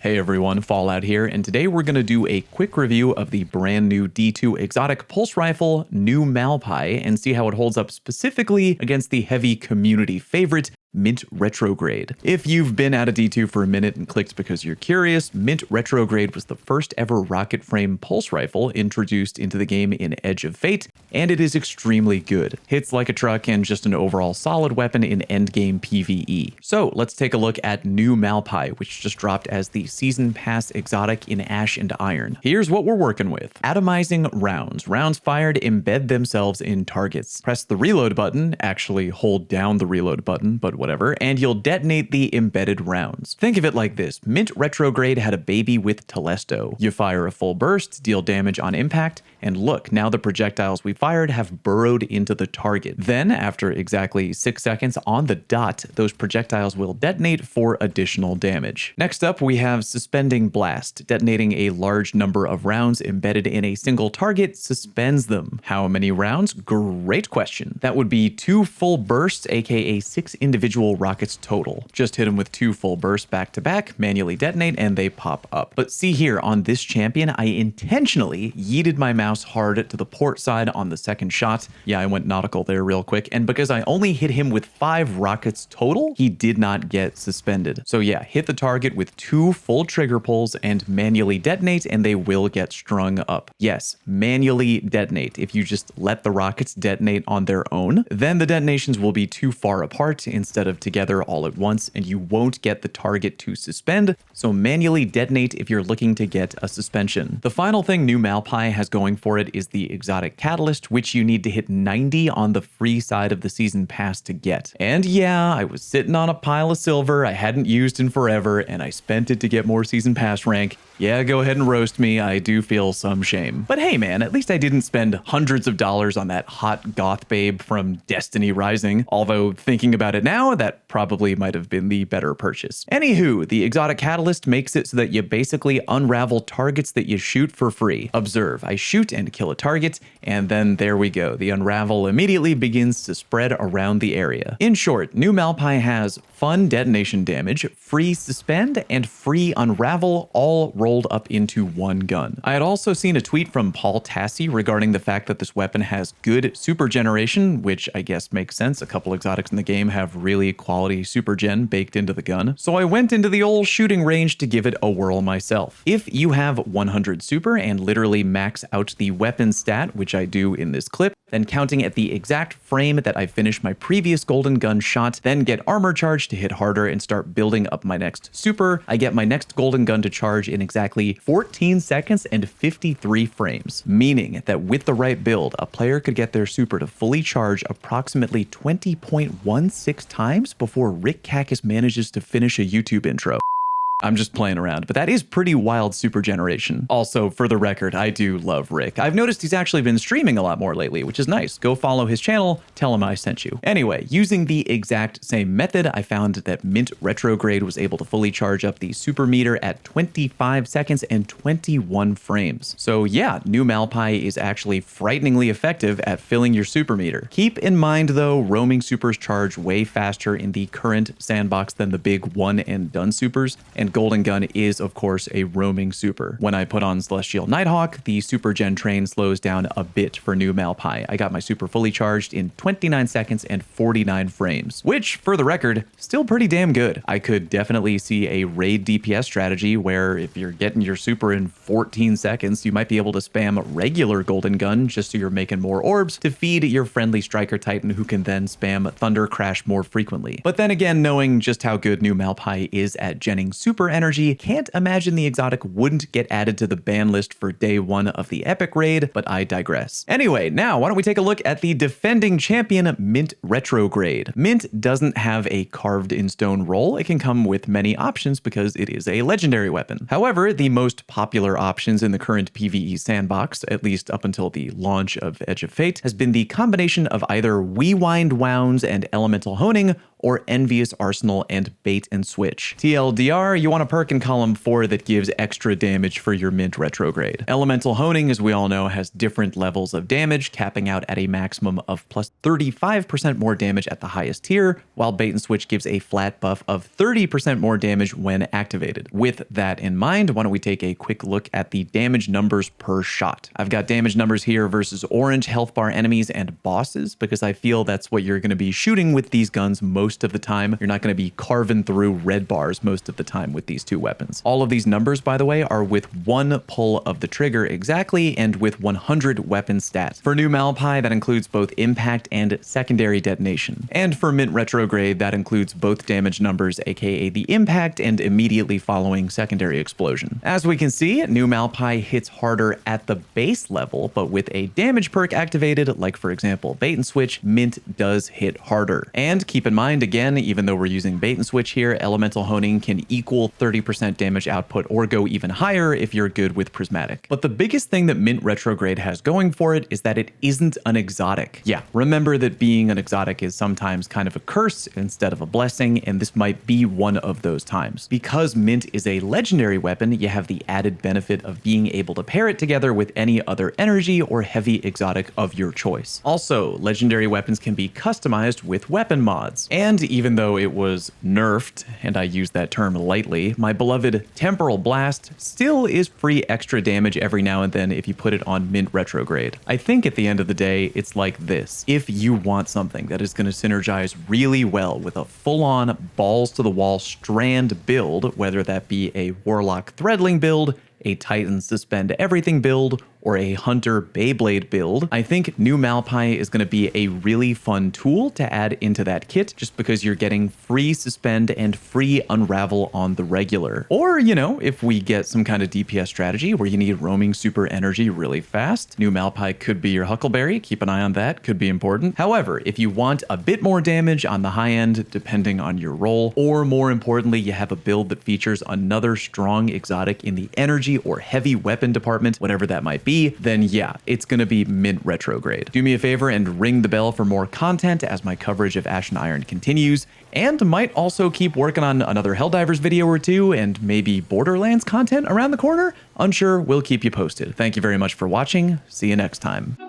Hey everyone, Fallout here, and today we're going to do a quick review of the brand new D2 exotic pulse rifle, New Malpai, and see how it holds up specifically against the heavy community favorite, Mint Retrograde. If you've been at a D2 for a minute and clicked because you're curious, Mint Retrograde was the first ever rocket frame pulse rifle introduced into the game in Edge of Fate, and it is extremely good. Hits like a truck and just an overall solid weapon in endgame PvE. So let's take a look at New Malpai, which just dropped as the Season Pass exotic in Ash and Iron. Here's what we're working with. Atomizing rounds. Rounds fired embed themselves in targets. Press the reload button, actually hold down the reload button, but whatever, and you'll detonate the embedded rounds. Think of it like this. Mint Retrograde had a baby with Telesto. You fire a full burst, deal damage on impact, and look, now the projectiles we fired have burrowed into the target. Then, after exactly 6 seconds on the dot, those projectiles will detonate for additional damage. Next up, we have Suspending Blast. Detonating a large number of rounds embedded in a single target suspends them. How many rounds? Great question. That would be 2 full bursts, aka 6 individual rockets total. Just hit them with 2 full bursts back to back, manually detonate, and they pop up. But see here, on this champion, I intentionally yeeted my mouse hard to the port side on the second shot. Yeah, I went nautical there real quick, and because I only hit him with 5 rockets total, he did not get suspended. So yeah, hit the target with 2 full trigger pulls and manually detonate, and they will get strung up. Yes, manually detonate. If you just let the rockets detonate on their own, then the detonations will be too far apart instead of together all at once, and you won't get the target to suspend, so manually detonate if you're looking to get a suspension. The final thing New Malpai has going for it is the exotic catalyst, which you need to hit 90 on the free side of the season pass to get. And yeah, I was sitting on a pile of silver I hadn't used in forever, and I spent it to get more season pass rank. Yeah, go ahead and roast me, I do feel some shame. But hey man, at least I didn't spend hundreds of dollars on that hot goth babe from Destiny Rising, although thinking about it now, that probably might have been the better purchase. Anywho, the exotic catalyst makes it so that you basically unravel targets that you shoot for free. Observe, I shoot and kill a target, and then there we go. The unravel immediately begins to spread around the area. In short, New Malpai has fun detonation damage, free suspend, and free unravel, all rolled up into one gun. I had also seen a tweet from Paul Tassi regarding the fact that this weapon has good super generation, which I guess makes sense. A couple exotics in the game have really quality super gen baked into the gun. So I went into the old shooting range to give it a whirl myself. If you have 100 super and literally max out the weapon stat, which I do in this clip, then counting at the exact frame that I finished my previous golden gun shot, then get armor charge to hit harder and start building up my next super, I get my next golden gun to charge in exactly 14 seconds and 53 frames. Meaning that with the right build, a player could get their super to fully charge approximately 20.16 times before Rick Cacus manages to finish a YouTube intro. I'm just playing around, but that is pretty wild super generation. Also, for the record, I do love Rick. I've noticed he's actually been streaming a lot more lately, which is nice. Go follow his channel, tell him I sent you. Anyway, using the exact same method, I found that Mint Retrograde was able to fully charge up the super meter at 25 seconds and 21 frames. So yeah, New Malpai is actually frighteningly effective at filling your super meter. Keep in mind though, roaming supers charge way faster in the current sandbox than the big one and done supers, and Golden Gun is, of course, a roaming super. When I put on Celestial Nighthawk, the super gen train slows down a bit for New Malpai. I got my super fully charged in 29 seconds and 49 frames, which, for the record, still pretty damn good. I could definitely see a raid DPS strategy where if you're getting your super in 14 seconds, you might be able to spam regular Golden Gun just so you're making more orbs to feed your friendly Striker Titan who can then spam Thunder Crash more frequently. But then again, knowing just how good New Malpai is at genning super energy, can't imagine the exotic wouldn't get added to the ban list for day 1 of the epic raid, but I digress. Anyway, now why don't we take a look at the defending champion, Mint Retrograde. Mint doesn't have a carved in stone role. It can come with many options because it is a legendary weapon. However, the most popular options in the current PvE sandbox, at least up until the launch of Edge of Fate, has been the combination of either Rewind Wounds and Elemental Honing, or Envious Arsenal and Bait and Switch. TLDR, you want a perk in column 4 that gives extra damage for your Mint Retrograde. Elemental Honing, as we all know, has different levels of damage, capping out at a maximum of plus 35% more damage at the highest tier, while Bait and Switch gives a flat buff of 30% more damage when activated. With that in mind, why don't we take a quick look at the damage numbers per shot. I've got damage numbers here versus orange health bar enemies and bosses, because I feel that's what you're going to be shooting with these guns most of the time. You're not going to be carving through red bars most of the time with these two weapons. All of these numbers, by the way, are with one pull of the trigger exactly and with 100 weapon stats. For new Malpai, that includes both impact and secondary detonation. And for Mint Retrograde, that includes both damage numbers, aka the impact and immediately following secondary explosion. As we can see, new Malpai hits harder at the base level, but with a damage perk activated, like for example Bait and Switch, Mint does hit harder. And keep in mind, again, even though we're using Bait and Switch here, Elemental Honing can equal 30% damage output or go even higher if you're good with Prismatic. But the biggest thing that Mint Retrograde has going for it is that it isn't an exotic. Yeah, remember that being an exotic is sometimes kind of a curse instead of a blessing, and this might be one of those times. Because Mint is a legendary weapon, you have the added benefit of being able to pair it together with any other energy or heavy exotic of your choice. Also, legendary weapons can be customized with weapon mods. And even though it was nerfed, and I use that term lightly, my beloved Temporal Blast still is free extra damage every now and then if you put it on Mint Retrograde. I think at the end of the day, it's like this. If you want something that is going to synergize really well with a full-on balls-to-the-wall strand build, whether that be a Warlock Threadling build, a Titan Suspend Everything build, or a Hunter Beyblade build, I think new Malpai is going to be a really fun tool to add into that kit, just because you're getting free Suspend and free Unravel on the regular. Or, you know, if we get some kind of DPS strategy where you need roaming super energy really fast, new Malpai could be your Huckleberry. Keep an eye on that, could be important. However, if you want a bit more damage on the high end, depending on your role, or more importantly, you have a build that features another strong exotic in the energy or heavy weapon department, whatever that might be, then yeah, it's gonna be Mint Retrograde. Do me a favor and ring the bell for more content as my coverage of Ashen Iron continues, and might also keep working on another Helldivers video or two, and maybe Borderlands content around the corner? Unsure, we'll keep you posted. Thank you very much for watching. See you next time.